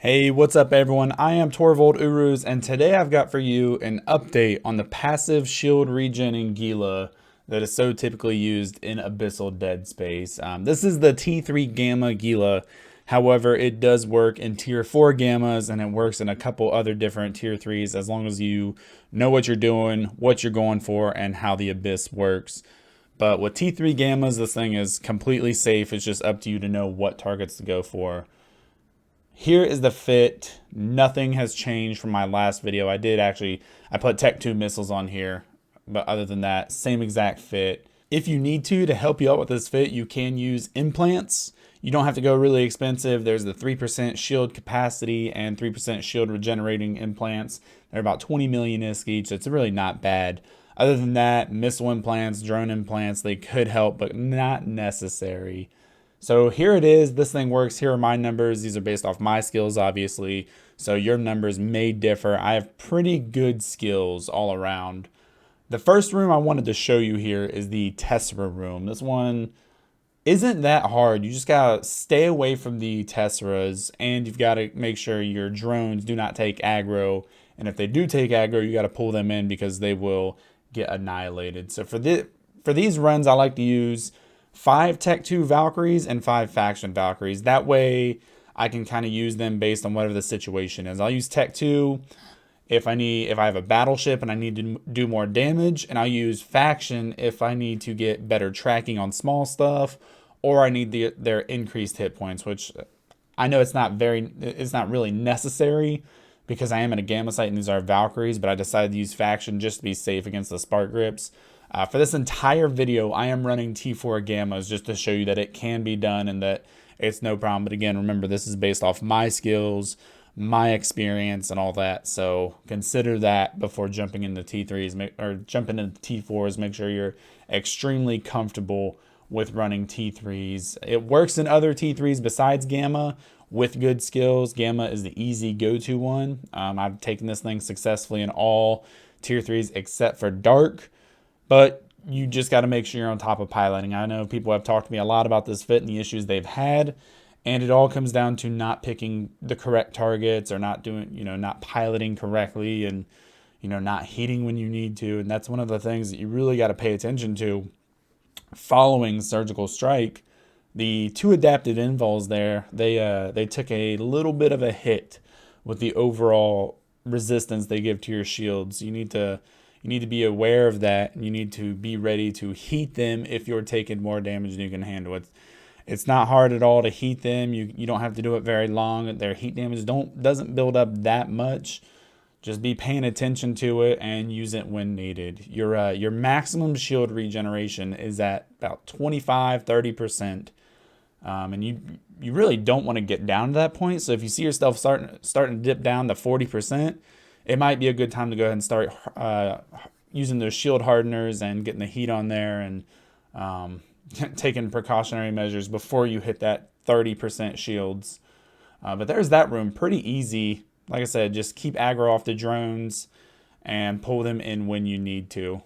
Hey, what's up everyone? I am Torvald Uruz, and today I've got for you an update on the passive shield regen in Gila that is so typically used in Abyssal Dead Space. This is the T3 Gamma Gila. However, it does work in Tier 4 Gammas, and it works in a couple other different Tier 3s as long as you know what you're doing, what you're going for, and how the Abyss works. But with T3 Gammas, this thing is completely safe. It's just up to you to know what targets to go for. Here is the fit. Nothing has changed from my last video. I put Tech 2 missiles on here, but other than that, same exact fit. If you need to help you out with this fit, you can use implants. You don't have to go really expensive. There's the 3% shield capacity and 3% shield regenerating implants. They're about 20 million ISK each, so it's really not bad. Other than that, missile implants, drone implants, they could help, but not necessary. So here it is. This thing works. Here are my numbers. These are based off my skills, obviously. So your numbers may differ. I have pretty good skills all around. The first room I wanted to show you here is the Tessera room. This one isn't that hard. You just gotta stay away from the Tesseras, and you've got to make sure your drones do not take aggro. And if they do take aggro, you got to pull them in because they will get annihilated. So for these runs, I like to use 5 Tech 2 Valkyries and 5 Faction Valkyries. That way I can kind of use them based on whatever the situation is. I'll use Tech 2 if I have a battleship and I need to do more damage, and I'll use Faction if I need to get better tracking on small stuff, or I need their increased hit points, which I know it's not really necessary because I am in a Gamma site and these are Valkyries, but I decided to use Faction just to be safe against the Spark Grips. For this entire video, I am running T4 Gammas just to show you that it can be done and that it's no problem. But again, remember, this is based off my skills, my experience, and all that. So consider that before jumping into T3s or jumping into T4s. Make sure you're extremely comfortable with running T3s. It works in other T3s besides Gamma with good skills. Gamma is the easy go-to one. I've taken this thing successfully in all Tier 3s except for Dark. But you just got to make sure you're on top of piloting. I know people have talked to me a lot about this fit and the issues they've had, and it all comes down to not picking the correct targets or not piloting correctly, and not heating when you need to. And that's one of the things that you really got to pay attention to following Surgical Strike. The 2 adapted invuls there, they took a little bit of a hit with the overall resistance they give to your shields. You need to be aware of that, and you need to be ready to heat them if you're taking more damage than you can handle. It's not hard at all to heat them. You don't have to do it very long. Their heat damage doesn't build up that much. Just be paying attention to it and use it when needed. Your maximum shield regeneration is at about 25-30%. And you really don't want to get down to that point. So if you see yourself starting to dip down to 40%, it might be a good time to go ahead and start using those shield hardeners and getting the heat on there, and taking precautionary measures before you hit that 30% shields. But there's that room. Pretty easy. Like I said, just keep aggro off the drones and pull them in when you need to.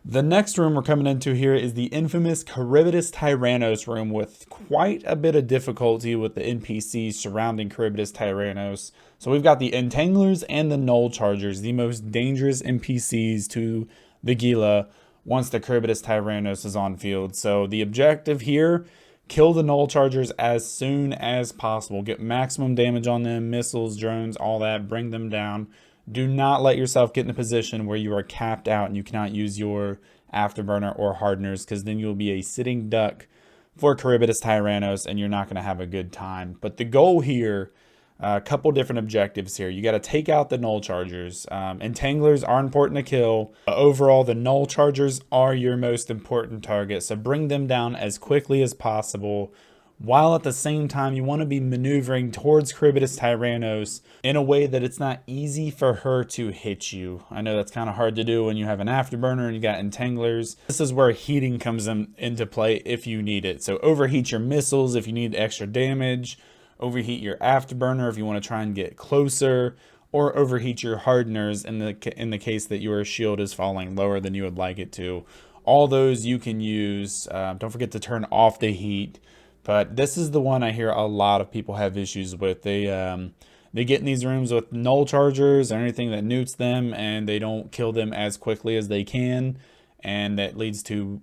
The next room we're coming into here is the infamous Charybdis Tyrannos room, with quite a bit of difficulty with the NPCs surrounding Charybdis Tyrannos. So we've got the Entanglers and the Null Chargers, the most dangerous NPCs to the Gila once the Charybdis Tyrannos is on field. So the objective here, kill the Null Chargers as soon as possible. Get maximum damage on them, missiles, drones, all that, bring them down. Do not let yourself get in a position where you are capped out and you cannot use your Afterburner or Hardeners, because then you'll be a sitting duck for Charybdis Tyrannos and you're not going to have a good time. But the goal here, a couple different objectives here. You got to take out the Null Chargers. Entanglers are important to kill. Overall, the Null Chargers are your most important target, so bring them down as quickly as possible, while at the same time you want to be maneuvering towards Charybdis Tyrannos in a way that it's not easy for her to hit you. I know that's kind of hard to do when you have an Afterburner and you got Entanglers. This is where heating comes into play if you need it. So overheat your missiles if you need extra damage, overheat your Afterburner if you want to try and get closer, or overheat your Hardeners in the case that your shield is falling lower than you would like it to. All those you can use. Don't forget to turn off the heat. But this is the one I hear a lot of people have issues with. They get in these rooms with null chargers or anything that newts them, and they don't kill them as quickly as they can, and that leads to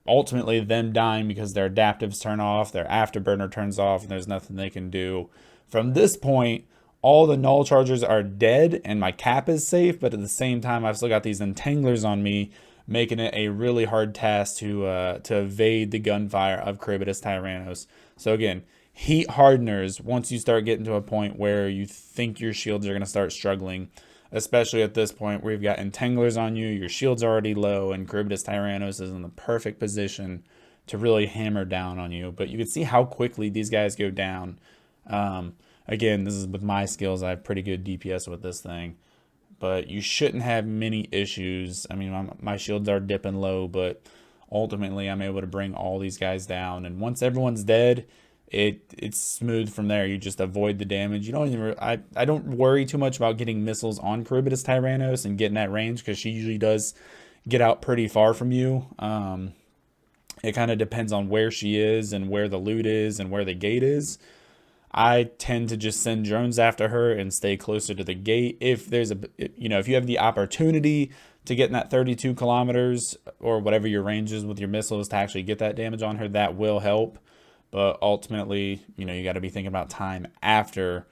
ultimately them dying because their adaptives turn off, their afterburner turns off, and there's nothing they can do. From this point, all the null chargers are dead and my cap is safe, but at the same time, I've still got these entanglers on me, making it a really hard task to evade the gunfire of Charybdis Tyrannos. So again, heat hardeners, once you start getting to a point where you think your shields are going to start struggling, especially at this point where you've got entanglers on you, your shield's already low, and Charybdis Tyrannos is in the perfect position to really hammer down on you. But you can see how quickly these guys go down. Again, this is with my skills. I have pretty good DPS with this thing, but you shouldn't have many issues. I mean, my shields are dipping low, but ultimately I'm able to bring all these guys down. And once everyone's dead, it's smooth from there. You just avoid the damage. You don't even, I don't worry too much about getting missiles on Charybdis Tyrannos and getting that range, because she usually does get out pretty far from you. It kind of depends on where she is and where the loot is and where the gate is. I tend to just send drones after her and stay closer to the gate. If there's if you have the opportunity to get in that 32 kilometers or whatever your range is with your missiles to actually get that damage on her, that will help. But ultimately, you got to be thinking about time after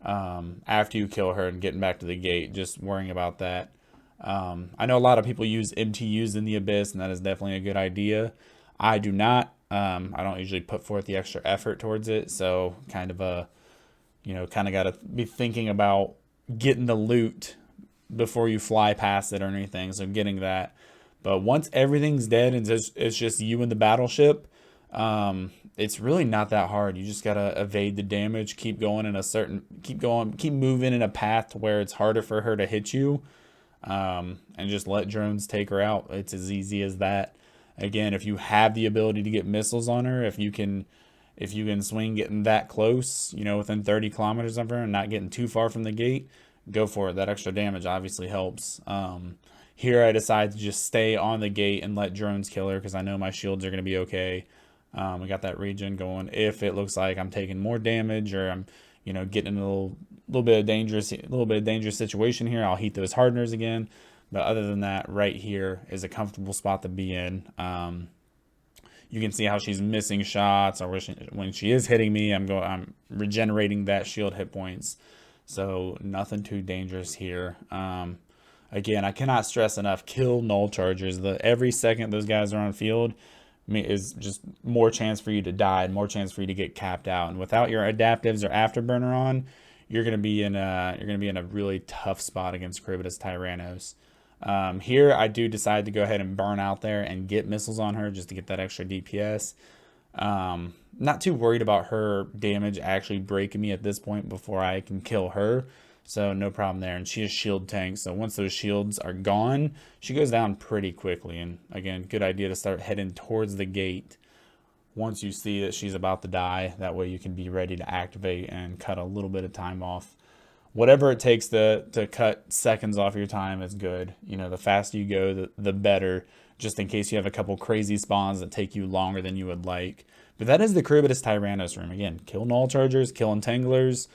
you kill her and getting back to the gate, just worrying about that. I know a lot of people use MTUs in the Abyss, and that is definitely a good idea. I do not. I don't usually put forth the extra effort towards it, so kind of got to be thinking about getting the loot before you fly past it or anything, so getting that. But once everything's dead and it's just you and the battleship, it's really not that hard. You just gotta evade the damage, keep moving in a path where it's harder for her to hit you, and just let drones take her out. It's as easy as that. Again, if you have the ability to get missiles on her, if you can swing getting that close, within 30 kilometers of her and not getting too far from the gate, go for it. That extra damage obviously helps. Here I decide to just stay on the gate and let drones kill her because I know my shields are going to be okay. We got that regen going. If it looks like I'm taking more damage or I'm, getting in a little bit of dangerous situation here, I'll heat those hardeners again. But other than that, right here is a comfortable spot to be in. You can see how she's missing shots, or when she is hitting me, I'm regenerating that shield hit points. So nothing too dangerous here. Again, I cannot stress enough, kill null chargers. Every second those guys are on field is just more chance for you to die and more chance for you to get capped out. And without your adaptives or afterburner on, you're gonna be in a really tough spot against Charybdis Tyrannos. Here I do decide to go ahead and burn out there and get missiles on her just to get that extra DPS. Not too worried about her damage actually breaking me at this point before I can kill her. So no problem there. And she is shield tank. So once those shields are gone, she goes down pretty quickly. And again, good idea to start heading towards the gate once you see that she's about to die. That way you can be ready to activate and cut a little bit of time off. Whatever it takes to cut seconds off your time is good. The faster you go, the better, just in case you have a couple crazy spawns that take you longer than you would like. But that is the Charybdis Tyrannos room. Again, kill null chargers, kill entanglers,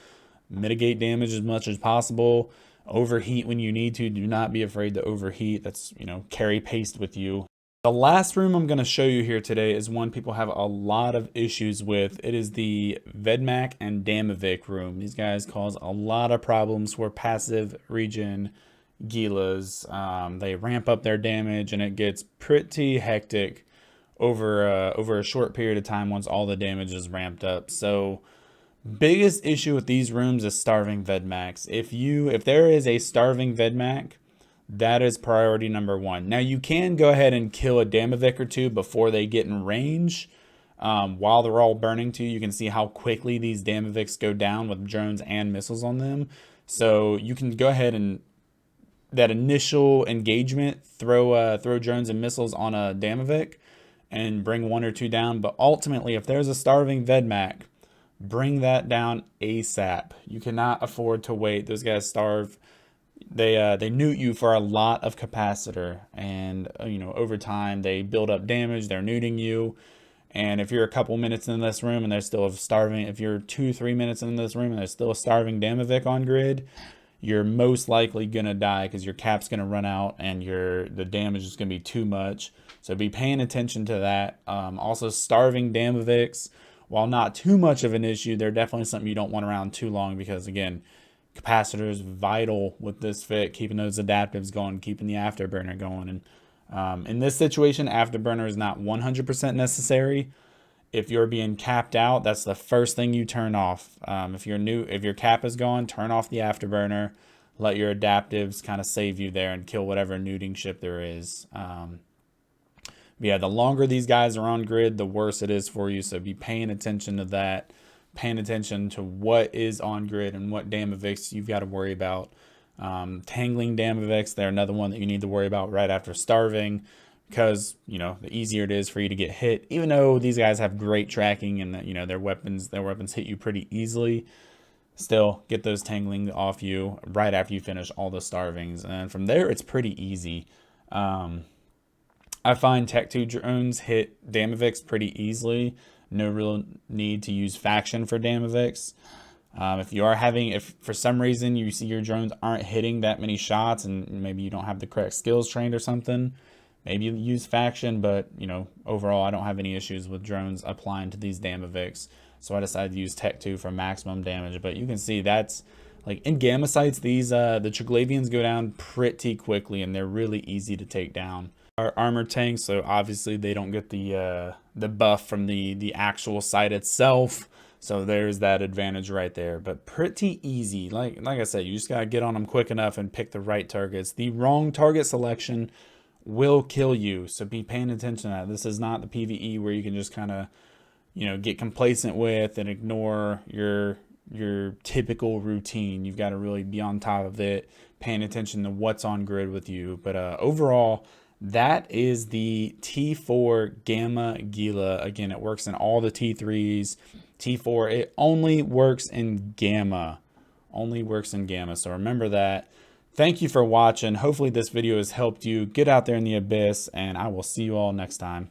mitigate damage as much as possible, overheat when you need to. Do not be afraid to overheat. That's, carry paste with you. The last room I'm going to show you here today is one people have a lot of issues with. It is the Vedmak and Damavik room. These guys cause a lot of problems for passive regen Gilas. They ramp up their damage and it gets pretty hectic over a short period of time once all the damage is ramped up. So biggest issue with these rooms is starving Vedmaks. If there is a starving Vedmak, that is priority number one. Now you can go ahead and kill a Damavik or two before they get in range. While they're all burning too, you can see how quickly these Damaviks go down with drones and missiles on them. So you can go ahead and that initial engagement, throw drones and missiles on a Damavik and bring one or two down. But ultimately, if there's a starving Vedmak, bring that down ASAP. You cannot afford to wait. Those guys starve. They newt you for a lot of capacitor, and over time they build up damage. They're newting you, And if you're a couple minutes in this room and there's still a starving, if you're 2-3 minutes in this room and there's still a starving Damavik on grid, you're most likely gonna die because your cap's gonna run out and the damage is gonna be too much. So be paying attention to that. Also, starving Damaviks, while not too much of an issue, they're definitely something you don't want around too long because, again, capacitor is vital with this fit, keeping those adaptives going, keeping the Afterburner going. And in this situation, Afterburner is not 100% necessary. If you're being capped out, that's the first thing you turn off. If your cap is gone, turn off the Afterburner. Let your adaptives kind of save you there and kill whatever nuding ship there is. But yeah, the longer these guys are on grid, the worse it is for you. So be paying attention to that. Paying attention to what is on grid and what Damaviks you've got to worry about. Tangling Damaviks, they're another one that you need to worry about right after starving, because, you know, the easier it is for you to get hit, even though these guys have great tracking and, you know, their weapons hit you pretty easily. Still, get those tangling off you right after you finish all the starvings, and from there it's pretty easy. I find Tech 2 drones hit Damaviks pretty easily. No real need to use faction for Damaviks. If for some reason you see your drones aren't hitting that many shots and maybe you don't have the correct skills trained or something, maybe use faction. But, you know, overall, I don't have any issues with drones applying to these Damaviks. So I decided to use Tech 2 for maximum damage. But you can see that's, like, in Gamma sites, these the Triglavians go down pretty quickly and they're really easy to take down. Our armored tanks, so obviously they don't get the buff from the actual site itself. So there's that advantage right there, but pretty easy. Like I said, you just gotta get on them quick enough and pick the right targets. The wrong target selection will kill you, so be paying attention to that. This is not the PvE where you can just kind of, you know, get complacent with and ignore your typical routine. You've got to really be on top of it, paying attention to what's on grid with you. But overall, that is the T4 Gamma Gila. Again, it works in all the T3s. T4, it only works in Gamma. Only works in Gamma. So remember that. Thank you for watching. Hopefully this video has helped you get out there in the abyss, and I will see you all next time.